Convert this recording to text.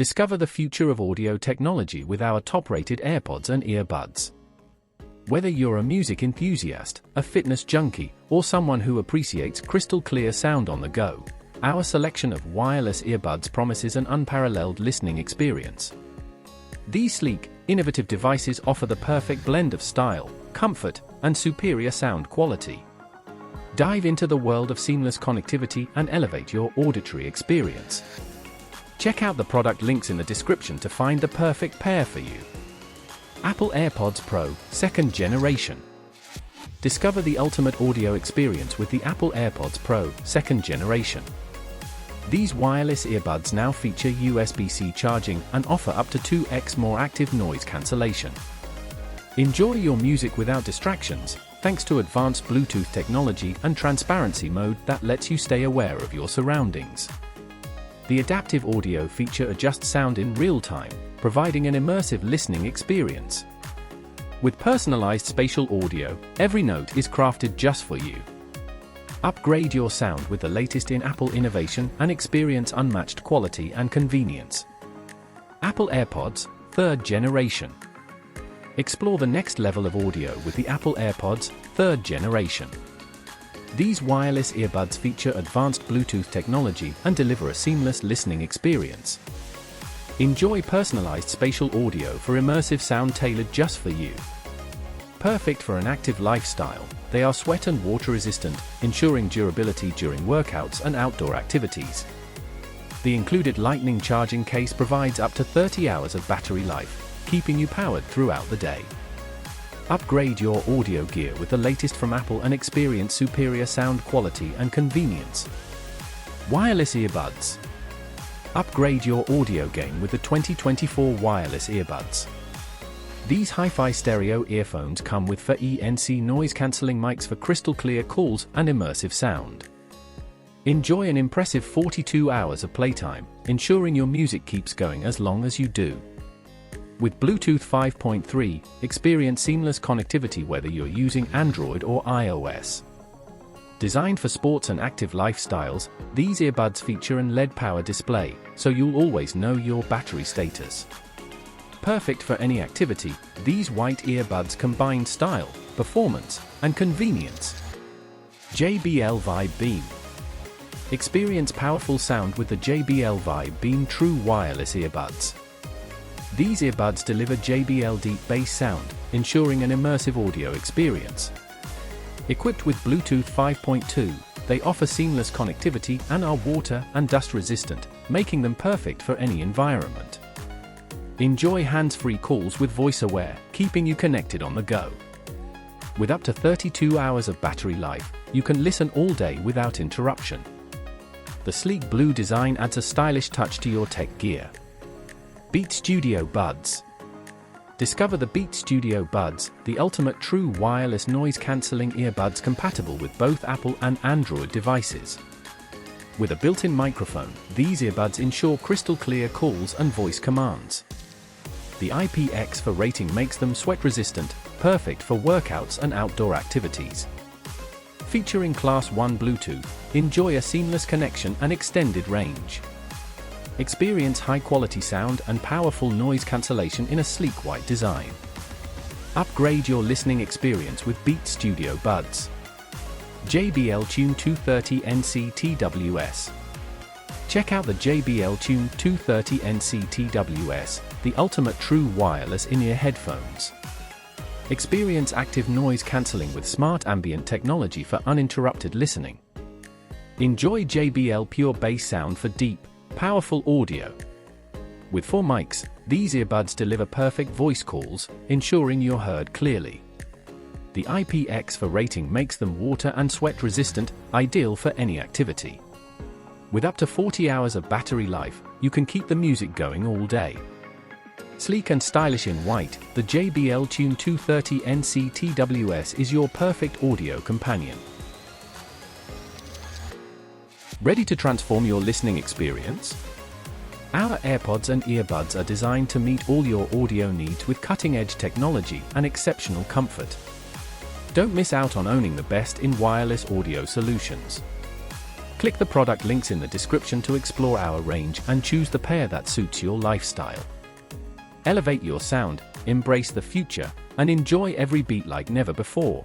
Discover the future of audio technology with our top-rated AirPods and earbuds. Whether you're a music enthusiast, a fitness junkie, or someone who appreciates crystal-clear sound on the go, our selection of wireless earbuds promises an unparalleled listening experience. These sleek, innovative devices offer the perfect blend of style, comfort, and superior sound quality. Dive into the world of seamless connectivity and elevate your auditory experience. Check out the product links in the description to find the perfect pair for you. Apple AirPods Pro, 2nd generation. Discover the ultimate audio experience with the Apple AirPods Pro, 2nd generation. These wireless earbuds now feature USB-C charging and offer up to 2x more active noise cancellation. Enjoy your music without distractions, thanks to advanced Bluetooth technology and transparency mode that lets you stay aware of your surroundings. The adaptive audio feature adjusts sound in real time, providing an immersive listening experience. With personalized spatial audio, every note is crafted just for you. Upgrade your sound with the latest in Apple innovation and experience unmatched quality and convenience. Apple AirPods, 3rd generation. Explore the next level of audio with the Apple AirPods, 3rd generation. These wireless earbuds feature advanced Bluetooth technology and deliver a seamless listening experience. Enjoy personalized spatial audio for immersive sound tailored just for you. Perfect for an active lifestyle, they are sweat and water resistant, ensuring durability during workouts and outdoor activities. The included lightning charging case provides up to 30 hours of battery life, keeping you powered throughout the day. Upgrade your audio gear with the latest from Apple and experience superior sound quality and convenience. Wireless earbuds. Upgrade your audio game with the 2024 wireless earbuds. These hi-fi stereo earphones come with FENC noise-cancelling mics for crystal-clear calls and immersive sound. Enjoy an impressive 42 hours of playtime, ensuring your music keeps going as long as you do. With Bluetooth 5.3, experience seamless connectivity whether you're using Android or iOS. Designed for sports and active lifestyles, these earbuds feature an LED power display, so you'll always know your battery status. Perfect for any activity, these white earbuds combine style, performance, and convenience. JBL Vibe Beam. Experience powerful sound with the JBL Vibe Beam True Wireless Earbuds. These earbuds deliver JBL deep bass sound, ensuring an immersive audio experience. Equipped with Bluetooth 5.2, they offer seamless connectivity and are water and dust resistant, making them perfect for any environment. Enjoy hands-free calls with VoiceAware, keeping you connected on the go. With up to 32 hours of battery life, you can listen all day without interruption. The sleek blue design adds a stylish touch to your tech gear. Beat Studio Buds. Discover the Beat Studio Buds, the ultimate true wireless noise-cancelling earbuds compatible with both Apple and Android devices. With a built-in microphone, these earbuds ensure crystal-clear calls and voice commands. The IPX4 rating makes them sweat-resistant, perfect for workouts and outdoor activities. Featuring Class 1 Bluetooth, enjoy a seamless connection and extended range. Experience high-quality sound and powerful noise cancellation in a sleek white design. Upgrade your listening experience with Beat Studio Buds. JBL Tune 230NC TWS. Check out the JBL Tune 230NC TWS, the ultimate true wireless in-ear headphones. Experience active noise cancelling with smart ambient technology for uninterrupted listening. Enjoy JBL Pure Bass sound for deep, powerful audio. With 4 mics, these earbuds deliver perfect voice calls, ensuring you're heard clearly. The IPX4 rating makes them water and sweat resistant, ideal for any activity. With up to 40 hours of battery life, you can keep the music going all day. Sleek and stylish in white, the JBL Tune 230NC TWS is your perfect audio companion. Ready to transform your listening experience? Our AirPods and earbuds are designed to meet all your audio needs with cutting-edge technology and exceptional comfort. Don't miss out on owning the best in wireless audio solutions. Click the product links in the description to explore our range and choose the pair that suits your lifestyle. Elevate your sound, embrace the future, and enjoy every beat like never before.